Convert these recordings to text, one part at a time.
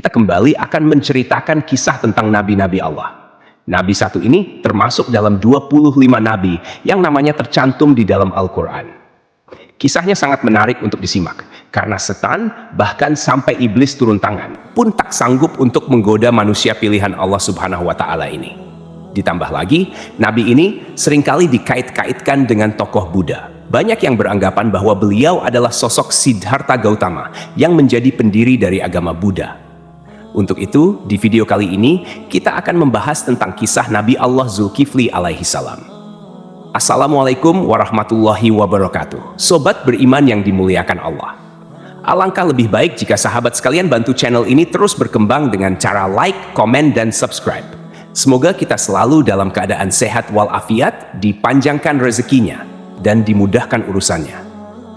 kita kembali akan menceritakan kisah tentang nabi-nabi Allah. Nabi satu ini termasuk dalam 25 nabi yang namanya tercantum di dalam Al-Quran. Kisahnya sangat menarik untuk disimak, karena setan bahkan sampai iblis turun tangan pun tak sanggup untuk menggoda manusia pilihan Allah Subhanahu wa Ta'ala ini. Ditambah lagi, nabi ini seringkali dikait-kaitkan dengan tokoh Buddha. Banyak yang beranggapan bahwa beliau adalah sosok Siddhartha Gautama yang menjadi pendiri dari agama Buddha. Untuk itu, di video kali ini, kita akan membahas tentang kisah Nabi Allah Zulkifli alaihi salam. Assalamualaikum warahmatullahi wabarakatuh. Sobat beriman yang dimuliakan Allah. Alangkah lebih baik jika sahabat sekalian bantu channel ini terus berkembang dengan cara like, komen, dan subscribe. Semoga kita selalu dalam keadaan sehat walafiat, dipanjangkan rezekinya, dan dimudahkan urusannya.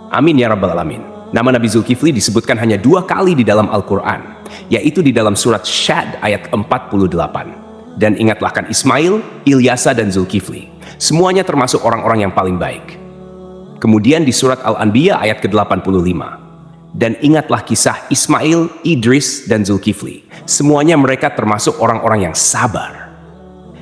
Amin ya rabbal alamin. Nama Nabi Zulkifli disebutkan hanya 2 kali di dalam Al-Quran, yaitu di dalam surat Syad ayat 48. Dan ingatlah kan Ismail, Ilyasa, dan Zulkifli. Semuanya termasuk orang-orang yang paling baik. Kemudian di surat Al-Anbiya ayat ke-85. Dan ingatlah kisah Ismail, Idris, dan Zulkifli. Semuanya mereka termasuk orang-orang yang sabar.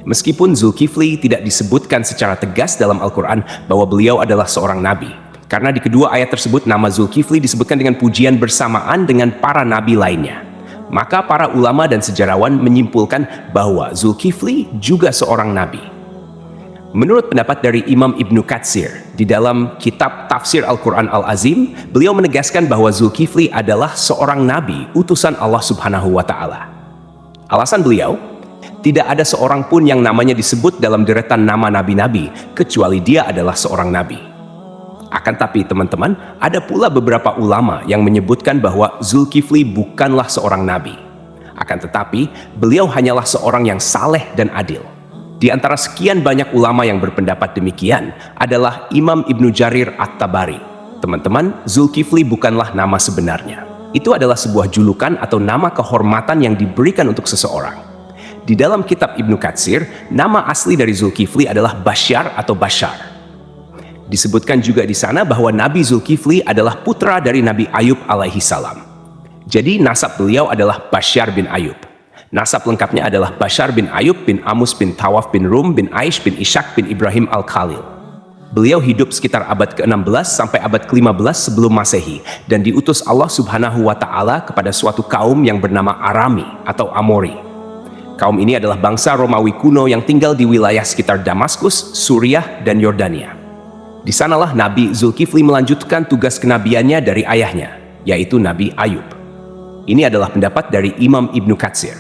Meskipun Zulkifli tidak disebutkan secara tegas dalam Al-Quran bahwa beliau adalah seorang nabi, karena di kedua ayat tersebut nama Zulkifli disebutkan dengan pujian bersamaan dengan para nabi lainnya. Maka para ulama dan sejarawan menyimpulkan bahwa Zulkifli juga seorang nabi. Menurut pendapat dari Imam Ibnu Katsir, di dalam kitab Tafsir Al-Quran Al-Azim, beliau menegaskan bahwa Zulkifli adalah seorang nabi, utusan Allah Subhanahu wa Ta'ala. Alasan beliau, tidak ada seorang pun yang namanya disebut dalam deretan nama nabi-nabi, kecuali dia adalah seorang nabi. Akan tapi teman-teman, ada pula beberapa ulama yang menyebutkan bahwa Zulkifli bukanlah seorang nabi. Akan tetapi, beliau hanyalah seorang yang saleh dan adil. Di antara sekian banyak ulama yang berpendapat demikian adalah Imam Ibnu Jarir At-Tabari. Teman-teman, Zulkifli bukanlah nama sebenarnya. Itu adalah sebuah julukan atau nama kehormatan yang diberikan untuk seseorang. Di dalam kitab Ibnu Katsir, nama asli dari Zulkifli adalah Basyar atau Bashar. Disebutkan juga di sana bahwa Nabi Zulkifli adalah putra dari Nabi Ayub alaihi salam. Jadi nasab beliau adalah Basyar bin Ayub. Nasab lengkapnya adalah Basyar bin Ayub bin Amus bin Tawaf bin Rum bin Aish bin Ishak bin Ibrahim al-Khalil. Beliau hidup sekitar abad ke-16 sampai abad ke-15 sebelum Masehi dan diutus Allah Subhanahu wa Ta'ala kepada suatu kaum yang bernama Arami atau Amori. Kaum ini adalah bangsa Romawi kuno yang tinggal di wilayah sekitar Damaskus, Suriah, dan Yordania. Di sanalah Nabi Zulkifli melanjutkan tugas kenabiannya dari ayahnya, yaitu Nabi Ayub. Ini adalah pendapat dari Imam Ibnu Katsir.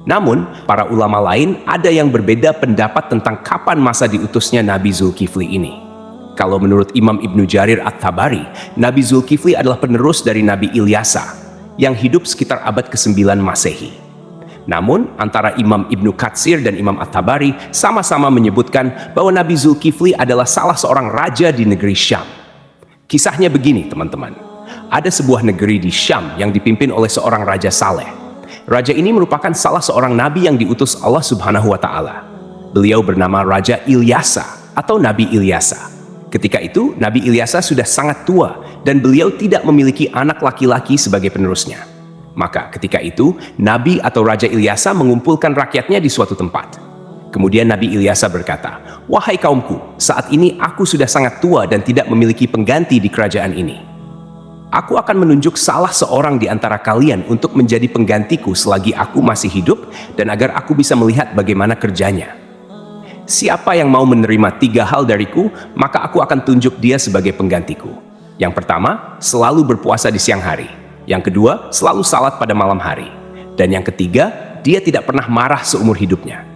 Namun, para ulama lain ada yang berbeda pendapat tentang kapan masa diutusnya Nabi Zulkifli ini. Kalau menurut Imam Ibnu Jarir At-Tabari, Nabi Zulkifli adalah penerus dari Nabi Ilyasa, yang hidup sekitar abad ke-9 Masehi. Namun, antara Imam Ibnu Katsir dan Imam At-Tabari sama-sama menyebutkan bahwa Nabi Zulkifli adalah salah seorang raja di negeri Syam. Kisahnya begini, teman-teman. Ada sebuah negeri di Syam yang dipimpin oleh seorang raja saleh. Raja ini merupakan salah seorang nabi yang diutus Allah Subhanahu wa Ta'ala. Beliau bernama Raja Ilyasa atau Nabi Ilyasa. Ketika itu, Nabi Ilyasa sudah sangat tua dan beliau tidak memiliki anak laki-laki sebagai penerusnya. Maka ketika itu, Nabi atau Raja Ilyasa mengumpulkan rakyatnya di suatu tempat. Kemudian Nabi Ilyasa berkata, "Wahai kaumku, saat ini aku sudah sangat tua dan tidak memiliki pengganti di kerajaan ini. Aku akan menunjuk salah seorang di antara kalian untuk menjadi penggantiku selagi aku masih hidup dan agar aku bisa melihat bagaimana kerjanya. Siapa yang mau menerima 3 hal dariku, maka aku akan tunjuk dia sebagai penggantiku. Yang pertama, selalu berpuasa di siang hari. Yang kedua, selalu salat pada malam hari. Dan yang ketiga, dia tidak pernah marah seumur hidupnya."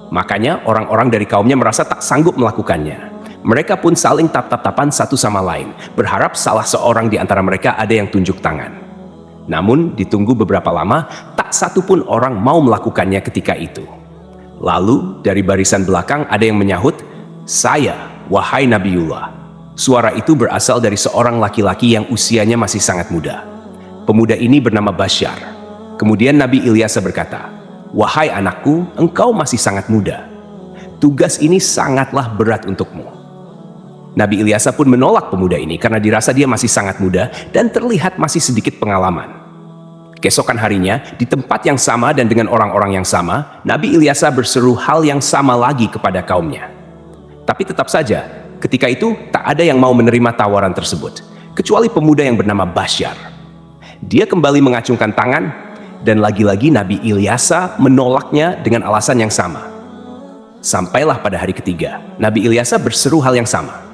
Makanya orang-orang dari kaumnya merasa tak sanggup melakukannya. Mereka pun saling tap-tap-tapan satu sama lain, berharap salah seorang di antara mereka ada yang tunjuk tangan. Namun, ditunggu beberapa lama, tak satu pun orang mau melakukannya ketika itu. Lalu, dari barisan belakang ada yang menyahut, "Saya, wahai Nabiullah." Suara itu berasal dari seorang laki-laki yang usianya masih sangat muda. Pemuda ini bernama Basyar. Kemudian Nabi Ilyasa berkata, "Wahai anakku, engkau masih sangat muda. Tugas ini sangatlah berat untukmu." Nabi Ilyasa pun menolak pemuda ini karena dirasa dia masih sangat muda dan terlihat masih sedikit pengalaman. Keesokan harinya, di tempat yang sama dan dengan orang-orang yang sama, Nabi Ilyasa berseru hal yang sama lagi kepada kaumnya. Tapi tetap saja, ketika itu tak ada yang mau menerima tawaran tersebut, kecuali pemuda yang bernama Basyar. Dia kembali mengacungkan tangan, dan lagi-lagi Nabi Ilyasa menolaknya dengan alasan yang sama. Sampailah pada hari ketiga, Nabi Ilyasa berseru hal yang sama.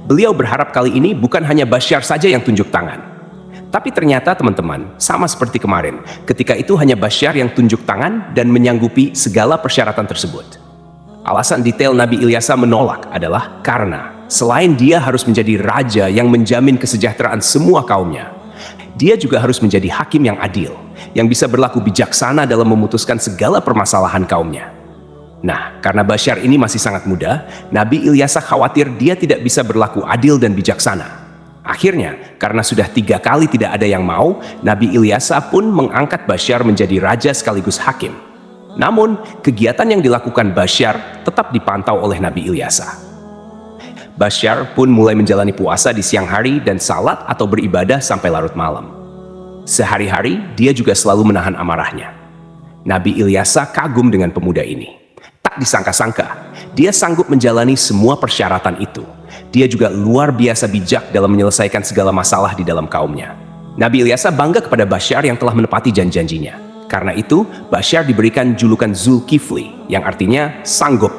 Beliau berharap kali ini bukan hanya Basyar saja yang tunjuk tangan. Tapi ternyata teman-teman, sama seperti kemarin, ketika itu hanya Basyar yang tunjuk tangan dan menyanggupi segala persyaratan tersebut. Alasan detail Nabi Ilyasa menolak adalah karena selain dia harus menjadi raja yang menjamin kesejahteraan semua kaumnya, dia juga harus menjadi hakim yang adil, yang bisa berlaku bijaksana dalam memutuskan segala permasalahan kaumnya. Nah, karena Basyar ini masih sangat muda, Nabi Ilyasa khawatir dia tidak bisa berlaku adil dan bijaksana. Akhirnya, karena sudah 3 kali tidak ada yang mau, Nabi Ilyasa pun mengangkat Basyar menjadi raja sekaligus hakim. Namun, kegiatan yang dilakukan Basyar tetap dipantau oleh Nabi Ilyasa. Basyar pun mulai menjalani puasa di siang hari dan salat atau beribadah sampai larut malam. Sehari-hari, dia juga selalu menahan amarahnya. Nabi Ilyasa kagum dengan pemuda ini. Tak disangka-sangka, dia sanggup menjalani semua persyaratan itu. Dia juga luar biasa bijak dalam menyelesaikan segala masalah di dalam kaumnya. Nabi Ilyasa bangga kepada Basyar yang telah menepati janji-janjinya. Karena itu, Basyar diberikan julukan Zulkifli, yang artinya sanggup.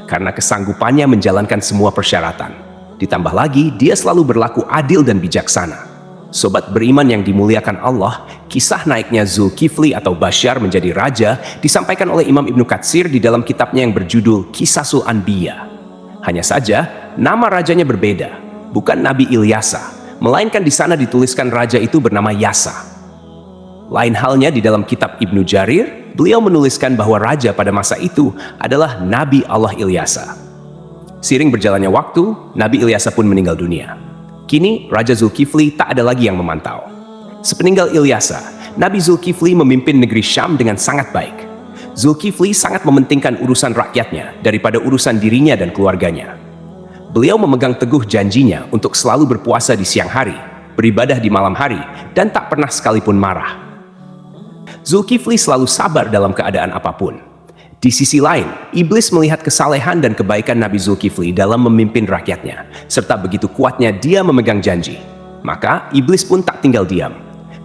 Karena kesanggupannya menjalankan semua persyaratan. Ditambah lagi, dia selalu berlaku adil dan bijaksana. Sobat beriman yang dimuliakan Allah, kisah naiknya Zulkifli atau Basyar menjadi raja disampaikan oleh Imam Ibnu Katsir di dalam kitabnya yang berjudul Qisasul Anbiya. Hanya saja, nama rajanya berbeda, bukan Nabi Ilyasa, melainkan di sana dituliskan raja itu bernama Yasa. Lain halnya di dalam kitab Ibnu Jarir, beliau menuliskan bahwa raja pada masa itu adalah Nabi Allah Ilyasa. Seiring berjalannya waktu, Nabi Ilyasa pun meninggal dunia. Kini, Raja Zulkifli tak ada lagi yang memantau. Sepeninggal Ilyasa, Nabi Zulkifli memimpin negeri Syam dengan sangat baik. Zulkifli sangat mementingkan urusan rakyatnya daripada urusan dirinya dan keluarganya. Beliau memegang teguh janjinya untuk selalu berpuasa di siang hari, beribadah di malam hari, dan tak pernah sekalipun marah. Zulkifli selalu sabar dalam keadaan apapun. Di sisi lain, iblis melihat kesalehan dan kebaikan Nabi Zulkifli dalam memimpin rakyatnya, serta begitu kuatnya dia memegang janji. Maka, iblis pun tak tinggal diam.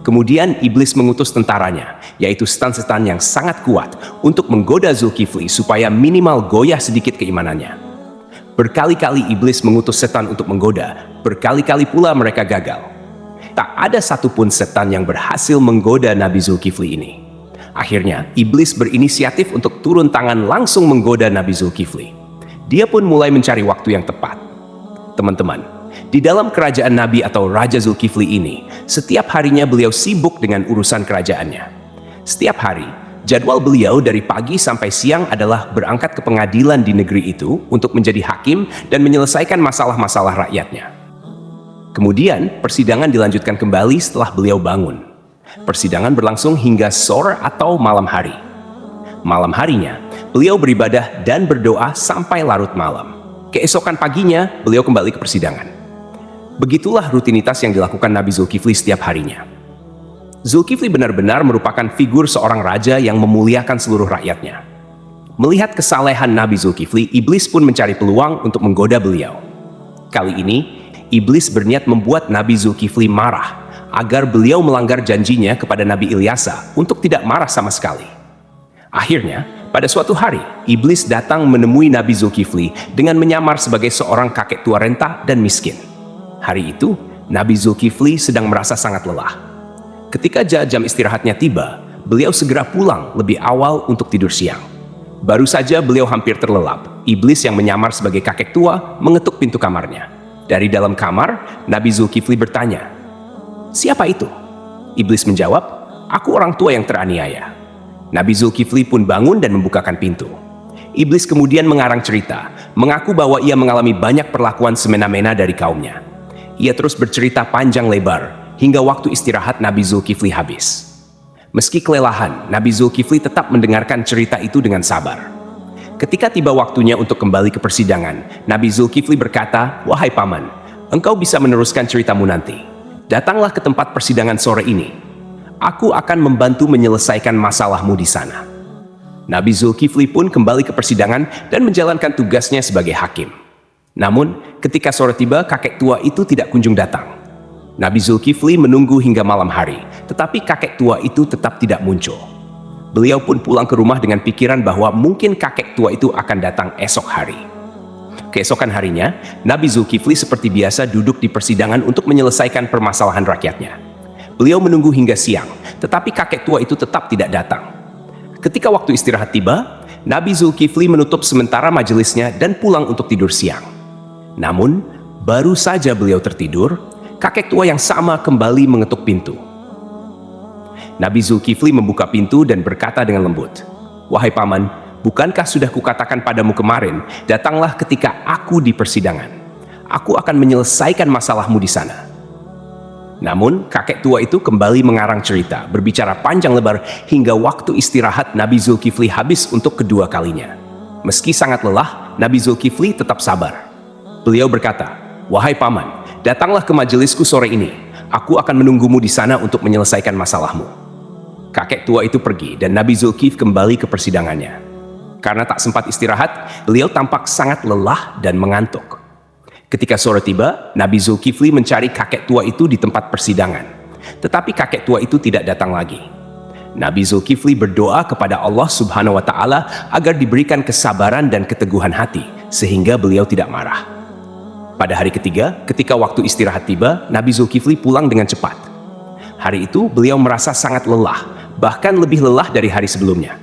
Kemudian, iblis mengutus tentaranya, yaitu setan-setan yang sangat kuat, untuk menggoda Zulkifli supaya minimal goyah sedikit keimanannya. Berkali-kali iblis mengutus setan untuk menggoda, berkali-kali pula mereka gagal. Tak ada satupun setan yang berhasil menggoda Nabi Zulkifli ini. Akhirnya, iblis berinisiatif untuk turun tangan langsung menggoda Nabi Zulkifli. Dia pun mulai mencari waktu yang tepat. Teman-teman, di dalam kerajaan Nabi atau Raja Zulkifli ini, setiap harinya beliau sibuk dengan urusan kerajaannya. Setiap hari, jadwal beliau dari pagi sampai siang adalah berangkat ke pengadilan di negeri itu untuk menjadi hakim dan menyelesaikan masalah-masalah rakyatnya. Kemudian, persidangan dilanjutkan kembali setelah beliau bangun. Persidangan berlangsung hingga sore atau malam hari. Malam harinya, beliau beribadah dan berdoa sampai larut malam. Keesokan paginya, beliau kembali ke persidangan. Begitulah rutinitas yang dilakukan Nabi Zulkifli setiap harinya. Zulkifli benar-benar merupakan figur seorang raja yang memuliakan seluruh rakyatnya. Melihat kesalehan Nabi Zulkifli, iblis pun mencari peluang untuk menggoda beliau. Kali ini, iblis berniat membuat Nabi Zulkifli marah, agar beliau melanggar janjinya kepada Nabi Ilyasa untuk tidak marah sama sekali. Akhirnya, pada suatu hari, iblis datang menemui Nabi Zulkifli dengan menyamar sebagai seorang kakek tua renta dan miskin. Hari itu, Nabi Zulkifli sedang merasa sangat lelah. Ketika jam istirahatnya tiba, beliau segera pulang lebih awal untuk tidur siang. Baru saja beliau hampir terlelap, iblis yang menyamar sebagai kakek tua mengetuk pintu kamarnya. Dari dalam kamar, Nabi Zulkifli bertanya, "Siapa itu?" Iblis menjawab, "Aku orang tua yang teraniaya." Nabi Zulkifli pun bangun dan membukakan pintu. Iblis kemudian mengarang cerita, mengaku bahwa ia mengalami banyak perlakuan semena-mena dari kaumnya. Ia terus bercerita panjang lebar, hingga waktu istirahat Nabi Zulkifli habis. Meski kelelahan, Nabi Zulkifli tetap mendengarkan cerita itu dengan sabar. Ketika tiba waktunya untuk kembali ke persidangan, Nabi Zulkifli berkata, "Wahai paman, engkau bisa meneruskan ceritamu nanti. Datanglah ke tempat persidangan sore ini. aku akan membantu menyelesaikan masalahmu di sana." Nabi Zulkifli pun kembali ke persidangan dan menjalankan tugasnya sebagai hakim. Namun, ketika sore tiba, kakek tua itu tidak kunjung datang. Nabi Zulkifli menunggu hingga malam hari, tetapi kakek tua itu tetap tidak muncul. Beliau pun pulang ke rumah dengan pikiran bahwa mungkin kakek tua itu akan datang esok hari. Keesokan harinya, Nabi Zulkifli seperti biasa duduk di persidangan untuk menyelesaikan permasalahan rakyatnya. Beliau menunggu hingga siang, tetapi kakek tua itu tetap tidak datang. Ketika waktu istirahat tiba, Nabi Zulkifli menutup sementara majelisnya dan pulang untuk tidur siang. Namun, baru saja beliau tertidur, kakek tua yang sama kembali mengetuk pintu. Nabi Zulkifli membuka pintu dan berkata dengan lembut, "Wahai paman, bukankah sudah kukatakan padamu kemarin, datanglah ketika aku di persidangan. Aku akan menyelesaikan masalahmu di sana." Namun, kakek tua itu kembali mengarang cerita, berbicara panjang lebar hingga waktu istirahat Nabi Zulkifli habis untuk kedua kalinya. Meski sangat lelah, Nabi Zulkifli tetap sabar. Beliau berkata, "Wahai paman, datanglah ke majelisku sore ini. Aku akan menunggumu di sana untuk menyelesaikan masalahmu." Kakek tua itu pergi dan Nabi Zulkifli kembali ke persidangannya. Karena tak sempat istirahat, beliau tampak sangat lelah dan mengantuk. Ketika sore tiba, Nabi Zulkifli mencari kakek tua itu di tempat persidangan. Tetapi kakek tua itu tidak datang lagi. Nabi Zulkifli berdoa kepada Allah Subhanahu wa Ta'ala agar diberikan kesabaran dan keteguhan hati, sehingga beliau tidak marah. Pada hari ketiga, ketika waktu istirahat tiba, Nabi Zulkifli pulang dengan cepat. Hari itu, beliau merasa sangat lelah, bahkan lebih lelah dari hari sebelumnya.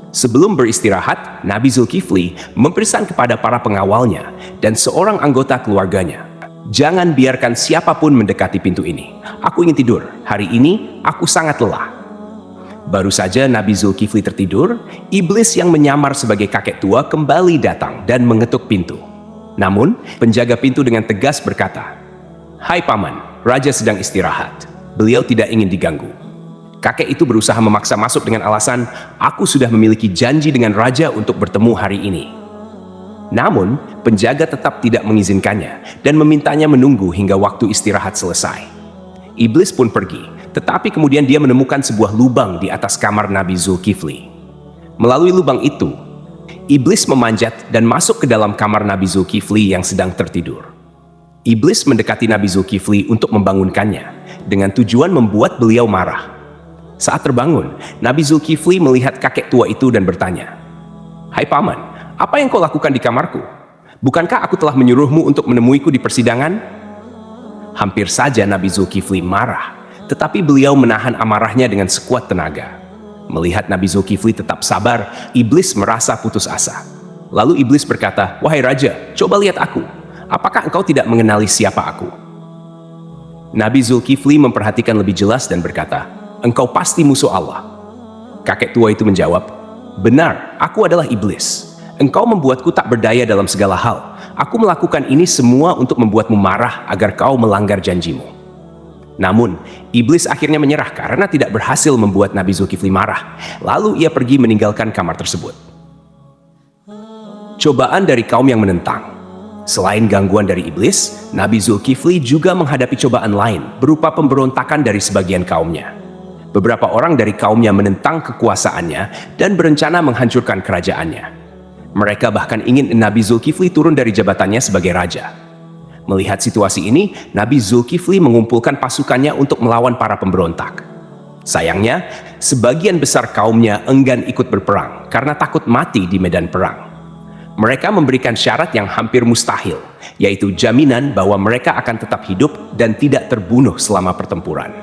Sebelum beristirahat, Nabi Zulkifli mempesan kepada para pengawalnya dan seorang anggota keluarganya, "Jangan biarkan siapapun mendekati pintu ini. Aku ingin tidur. Hari ini aku sangat lelah." Baru saja Nabi Zulkifli tertidur, iblis yang menyamar sebagai kakek tua kembali datang dan mengetuk pintu. Namun, penjaga pintu dengan tegas berkata, "Hai paman, raja sedang istirahat. Beliau tidak ingin diganggu." Kakek itu berusaha memaksa masuk dengan alasan, "Aku sudah memiliki janji dengan raja untuk bertemu hari ini." Namun, penjaga tetap tidak mengizinkannya dan memintanya menunggu hingga waktu istirahat selesai. Iblis pun pergi, tetapi kemudian dia menemukan sebuah lubang di atas kamar Nabi Zulkifli. Melalui lubang itu, iblis memanjat dan masuk ke dalam kamar Nabi Zulkifli yang sedang tertidur. Iblis mendekati Nabi Zulkifli untuk membangunkannya, dengan tujuan membuat beliau marah. Saat terbangun, Nabi Zulkifli melihat kakek tua itu dan bertanya, "Hai paman, apa yang kau lakukan di kamarku? Bukankah aku telah menyuruhmu untuk menemuiku di persidangan?" Hampir saja Nabi Zulkifli marah, tetapi beliau menahan amarahnya dengan sekuat tenaga. Melihat Nabi Zulkifli tetap sabar, iblis merasa putus asa. Lalu iblis berkata, "Wahai raja, coba lihat aku. Apakah engkau tidak mengenali siapa aku?" Nabi Zulkifli memperhatikan lebih jelas dan berkata, "Engkau pasti musuh Allah." Kakek tua itu menjawab, "Benar, aku adalah iblis. Engkau membuatku tak berdaya dalam segala hal. Aku melakukan ini semua untuk membuatmu marah agar kau melanggar janjimu." Namun, iblis akhirnya menyerah karena tidak berhasil membuat Nabi Zulkifli marah. Lalu ia pergi meninggalkan kamar tersebut. Cobaan dari kaum yang menentang. Selain gangguan dari iblis, Nabi Zulkifli juga menghadapi cobaan lain berupa pemberontakan dari sebagian kaumnya. Beberapa orang dari kaumnya menentang kekuasaannya dan berencana menghancurkan kerajaannya. Mereka bahkan ingin Nabi Zulkifli turun dari jabatannya sebagai raja. Melihat situasi ini, Nabi Zulkifli mengumpulkan pasukannya untuk melawan para pemberontak. Sayangnya, sebagian besar kaumnya enggan ikut berperang karena takut mati di medan perang. Mereka memberikan syarat yang hampir mustahil, yaitu jaminan bahwa mereka akan tetap hidup dan tidak terbunuh selama pertempuran.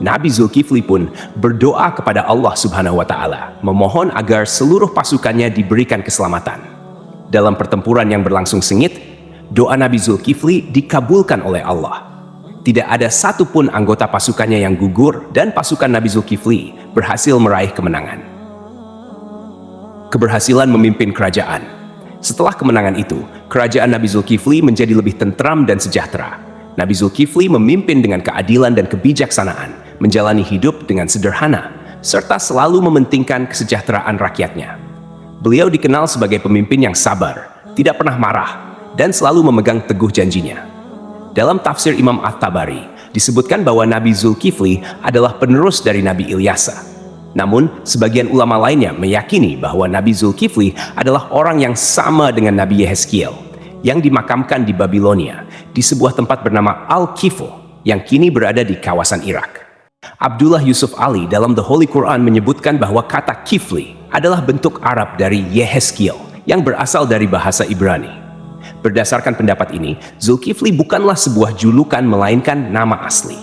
Nabi Zulkifli pun berdoa kepada Allah Subhanahu wa Ta'ala, memohon agar seluruh pasukannya diberikan keselamatan. Dalam pertempuran yang berlangsung sengit, doa Nabi Zulkifli dikabulkan oleh Allah. Tidak ada satupun anggota pasukannya yang gugur dan pasukan Nabi Zulkifli berhasil meraih kemenangan. Keberhasilan memimpin kerajaan. Setelah kemenangan itu, kerajaan Nabi Zulkifli menjadi lebih tentram dan sejahtera. Nabi Zulkifli memimpin dengan keadilan dan kebijaksanaan, menjalani hidup dengan sederhana, serta selalu mementingkan kesejahteraan rakyatnya. Beliau dikenal sebagai pemimpin yang sabar, tidak pernah marah, dan selalu memegang teguh janjinya. Dalam tafsir Imam At-Tabari, disebutkan bahwa Nabi Zulkifli adalah penerus dari Nabi Ilyasa. Namun, sebagian ulama lainnya meyakini bahwa Nabi Zulkifli adalah orang yang sama dengan Nabi Yehezkiel, yang dimakamkan di Babilonia, di sebuah tempat bernama Al-Kifl, yang kini berada di kawasan Irak. Abdullah Yusuf Ali dalam The Holy Quran menyebutkan bahwa kata Kifli adalah bentuk Arab dari Yehezkiel, yang berasal dari bahasa Ibrani. Berdasarkan pendapat ini, Zulkifli bukanlah sebuah julukan melainkan nama asli.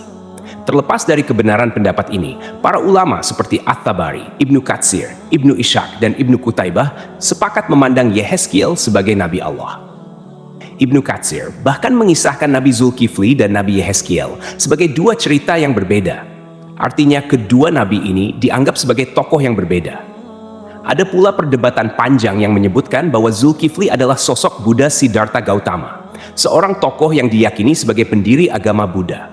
Terlepas dari kebenaran pendapat ini, para ulama seperti At-Tabari, Ibnu Katsir, Ibnu Ishaq, dan Ibnu Qutaibah sepakat memandang Yehezkiel sebagai Nabi Allah. Ibnu Katsir bahkan mengisahkan Nabi Zulkifli dan Nabi Yehezkiel sebagai dua cerita yang berbeda. Artinya kedua nabi ini dianggap sebagai tokoh yang berbeda. Ada pula perdebatan panjang yang menyebutkan bahwa Zulkifli adalah sosok Buddha Siddhartha Gautama, seorang tokoh yang diyakini sebagai pendiri agama Buddha.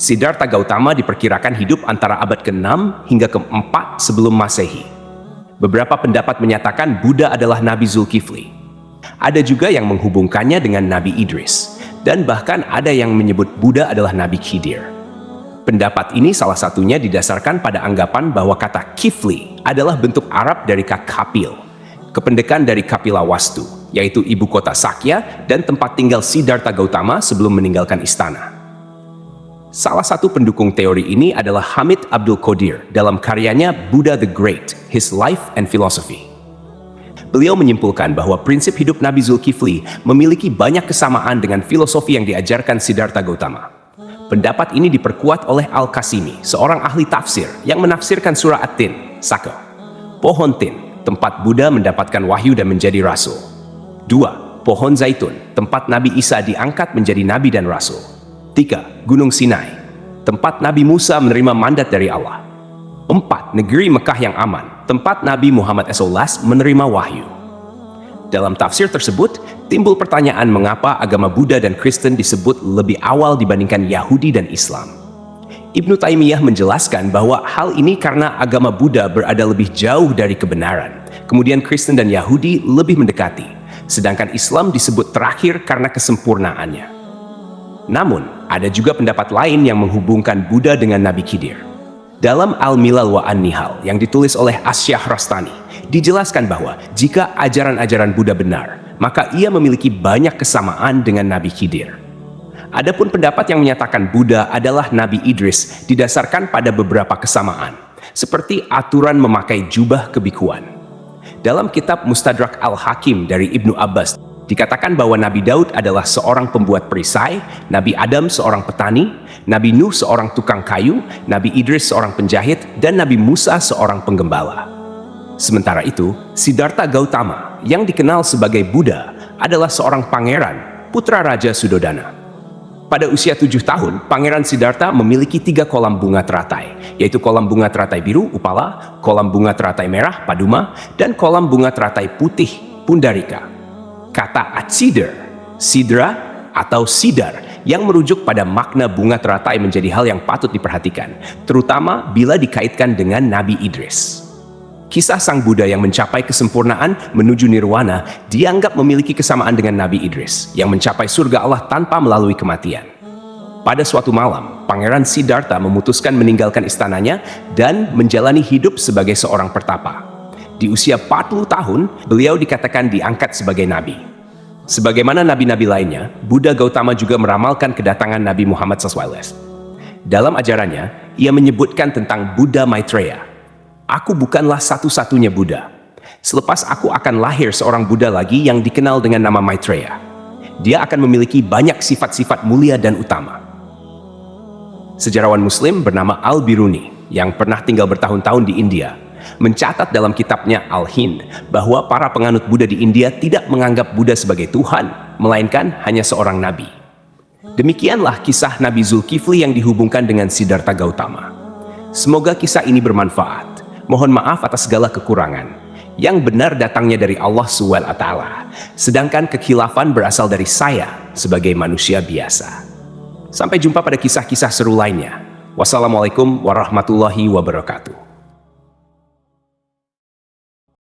Siddhartha Gautama diperkirakan hidup antara abad ke-6 hingga ke-4 sebelum Masehi. Beberapa pendapat menyatakan Buddha adalah Nabi Zulkifli. Ada juga yang menghubungkannya dengan Nabi Idris, dan bahkan ada yang menyebut Buddha adalah Nabi Khidir. Pendapat ini salah satunya didasarkan pada anggapan bahwa kata Kifli adalah bentuk Arab dari kata Kapil, kependekan dari Kapila Wastu, yaitu ibu kota Sakya dan tempat tinggal Siddhartha Gautama sebelum meninggalkan istana. Salah satu pendukung teori ini adalah Hamid Abdul Qadir dalam karyanya Buddha the Great, His Life and Philosophy. Beliau menyimpulkan bahwa prinsip hidup Nabi Zulkifli memiliki banyak kesamaan dengan filosofi yang diajarkan Siddhartha Gautama. Pendapat ini diperkuat oleh Al-Qasimi, seorang ahli tafsir yang menafsirkan surah At-Tin, Saka. Pohon Tin, tempat Buddha mendapatkan wahyu dan menjadi rasul. 2. Pohon Zaitun, tempat Nabi Isa diangkat menjadi nabi dan rasul. 3. Gunung Sinai, tempat Nabi Musa menerima mandat dari Allah. 4. Negeri Mekah yang aman, tempat Nabi Muhammad SAW menerima wahyu. Dalam tafsir tersebut, timbul pertanyaan mengapa agama Buddha dan Kristen disebut lebih awal dibandingkan Yahudi dan Islam. Ibnu Taimiyah menjelaskan bahwa hal ini karena agama Buddha berada lebih jauh dari kebenaran, kemudian Kristen dan Yahudi lebih mendekati, sedangkan Islam disebut terakhir karena kesempurnaannya. Namun, ada juga pendapat lain yang menghubungkan Buddha dengan Nabi Khidir. Dalam Al-Milal wa An-Nihal yang ditulis oleh Asy-Syahrastani, dijelaskan bahwa jika ajaran-ajaran Buddha benar, maka ia memiliki banyak kesamaan dengan Nabi Khidir. Adapun pendapat yang menyatakan Buddha adalah Nabi Idris didasarkan pada beberapa kesamaan, seperti aturan memakai jubah kebikuan. Dalam kitab Mustadrak Al-Hakim dari Ibnu Abbas, dikatakan bahwa Nabi Daud adalah seorang pembuat perisai, Nabi Adam seorang petani, Nabi Nuh seorang tukang kayu, Nabi Idris seorang penjahit, dan Nabi Musa seorang penggembala. Sementara itu, Siddhartha Gautama yang dikenal sebagai Buddha adalah seorang pangeran, putra Raja Sudodana. Pada usia 7 tahun, Pangeran Siddhartha memiliki 3 kolam bunga teratai, yaitu kolam bunga teratai biru, Upala, kolam bunga teratai merah, Paduma, dan kolam bunga teratai putih, Pundarika. Kata Atsidar, Sidra, atau Sidar yang merujuk pada makna bunga teratai menjadi hal yang patut diperhatikan, terutama bila dikaitkan dengan Nabi Idris. Kisah sang Buddha yang mencapai kesempurnaan menuju nirwana dianggap memiliki kesamaan dengan Nabi Idris yang mencapai surga Allah tanpa melalui kematian. Pada suatu malam, Pangeran Siddhartha memutuskan meninggalkan istananya dan menjalani hidup sebagai seorang pertapa. Di usia 40 tahun, beliau dikatakan diangkat sebagai nabi. Sebagaimana nabi-nabi lainnya, Buddha Gautama juga meramalkan kedatangan Nabi Muhammad SAW. Dalam ajarannya, ia menyebutkan tentang Buddha Maitreya. Aku bukanlah satu-satunya Buddha. Selepas aku akan lahir seorang Buddha lagi yang dikenal dengan nama Maitreya. Dia akan memiliki banyak sifat-sifat mulia dan utama. Sejarawan Muslim bernama Al-Biruni yang pernah tinggal bertahun-tahun di India mencatat dalam kitabnya Al-Hind bahwa para penganut Buddha di India tidak menganggap Buddha sebagai Tuhan, melainkan hanya seorang nabi. Demikianlah kisah Nabi Zulkifli yang dihubungkan dengan Siddhartha Gautama. Semoga kisah ini bermanfaat. Mohon maaf atas segala kekurangan. Yang benar datangnya dari Allah SWT, sedangkan kekhilafan berasal dari saya sebagai manusia biasa. Sampai jumpa pada kisah-kisah seru lainnya. Wassalamualaikum warahmatullahi wabarakatuh.